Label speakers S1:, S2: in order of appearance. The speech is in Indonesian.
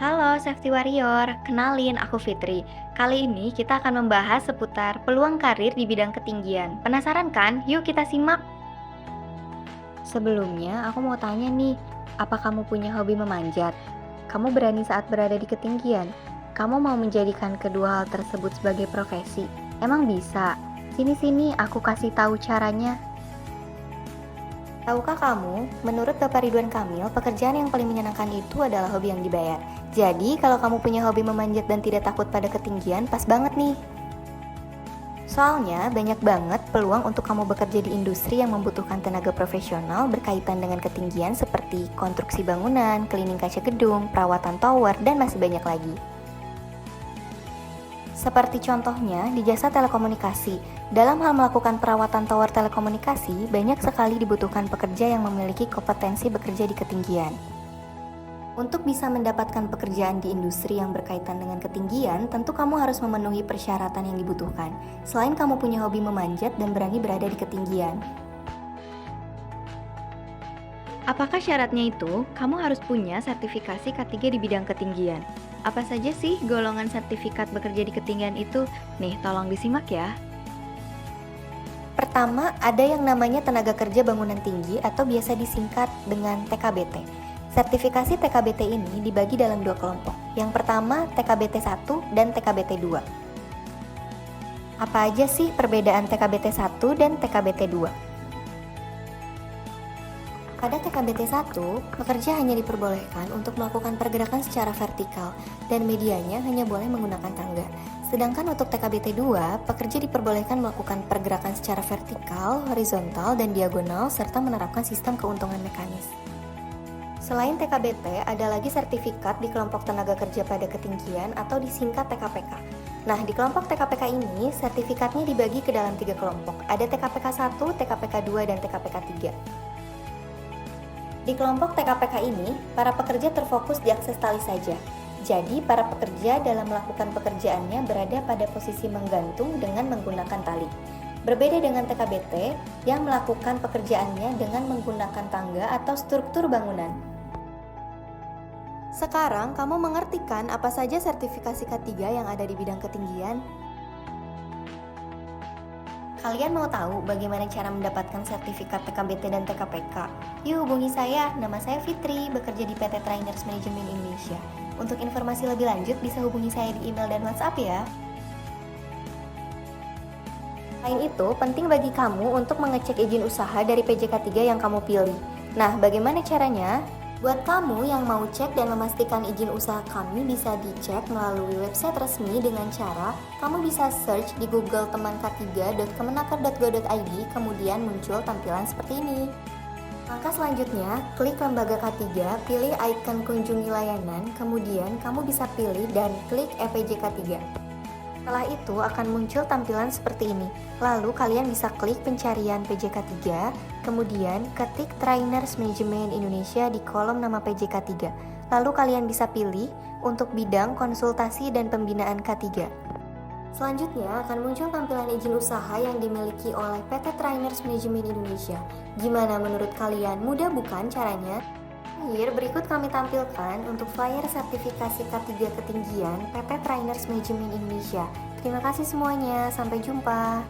S1: Halo Safety Warrior, kenalin aku Fitri. Kali ini kita akan membahas seputar peluang karir di bidang ketinggian. Penasaran kan? Yuk kita simak. Sebelumnya aku mau tanya nih, apa kamu punya hobi memanjat? Kamu berani saat berada di ketinggian? Kamu mau menjadikan kedua hal tersebut sebagai profesi? Emang bisa? Sini-sini aku kasih tahu caranya. Tahukah kamu, menurut Bapak Ridwan Kamil, pekerjaan yang paling menyenangkan itu adalah hobi yang dibayar. Jadi, kalau kamu punya hobi memanjat dan tidak takut pada ketinggian, pas banget nih. Soalnya, banyak banget peluang untuk kamu bekerja di industri yang membutuhkan tenaga profesional berkaitan dengan ketinggian seperti konstruksi bangunan, cleaning kaca gedung, perawatan tower, dan masih banyak lagi. Seperti contohnya di jasa telekomunikasi. Dalam hal melakukan perawatan tower telekomunikasi, banyak sekali dibutuhkan pekerja yang memiliki kompetensi bekerja di ketinggian. Untuk bisa mendapatkan pekerjaan di industri yang berkaitan dengan ketinggian, tentu kamu harus memenuhi persyaratan yang dibutuhkan. Selain kamu punya hobi memanjat dan berani berada di ketinggian. Apakah syaratnya itu, kamu harus punya sertifikasi K3 di bidang ketinggian? Apa saja sih golongan sertifikat bekerja di ketinggian itu? Nih, tolong disimak ya. Pertama, ada yang namanya tenaga kerja bangunan tinggi atau biasa disingkat dengan TKBT. Sertifikasi TKBT ini dibagi dalam dua kelompok. Yang pertama, TKBT 1 dan TKBT 2. Apa aja sih perbedaan TKBT 1 dan TKBT 2? Pada TKBT 1, pekerja hanya diperbolehkan untuk melakukan pergerakan secara vertikal dan medianya hanya boleh menggunakan tangga. Sedangkan untuk TKBT 2, pekerja diperbolehkan melakukan pergerakan secara vertikal, horizontal, dan diagonal serta menerapkan sistem keuntungan mekanis. Selain TKBT, ada lagi sertifikat di kelompok tenaga kerja pada ketinggian atau disingkat TKPK. Nah, di kelompok TKPK ini, sertifikatnya dibagi ke dalam 3 kelompok. Ada TKPK 1, TKPK 2, dan TKPK 3. Di kelompok TKPK ini, para pekerja terfokus di akses tali saja. Jadi, para pekerja dalam melakukan pekerjaannya berada pada posisi menggantung dengan menggunakan tali. Berbeda dengan TKBT yang melakukan pekerjaannya dengan menggunakan tangga atau struktur bangunan. Sekarang, kamu mengerti kan apa saja sertifikasi K3 yang ada di bidang ketinggian? Kalian mau tahu bagaimana cara mendapatkan sertifikat TKBT dan TKPK? Yuk hubungi saya, nama saya Fitri, bekerja di PT Trainers Management Indonesia. Untuk informasi lebih lanjut bisa hubungi saya di email dan WhatsApp ya. Selain itu, penting bagi kamu untuk mengecek izin usaha dari PJK3 yang kamu pilih. Nah, bagaimana caranya? Buat kamu yang mau cek dan memastikan izin usaha kami bisa dicek melalui website resmi dengan cara kamu bisa search di Google teman k3.kemenaker.go.id kemudian muncul tampilan seperti ini. Langkah selanjutnya, klik lembaga K3, pilih icon kunjungi layanan, kemudian kamu bisa pilih dan klik EPJ K3. Setelah itu akan muncul tampilan seperti ini. Lalu kalian bisa klik pencarian PJK3, kemudian ketik Trainers Management Indonesia di kolom nama PJK3. Lalu kalian bisa pilih untuk bidang konsultasi dan pembinaan K3. Selanjutnya akan muncul tampilan izin usaha yang dimiliki oleh PT Trainers Management Indonesia. Gimana menurut kalian? Mudah bukan caranya? Berikut kami tampilkan untuk flyer sertifikasi K3 ketinggian PT Trainers Management Indonesia. Terima kasih semuanya, sampai jumpa.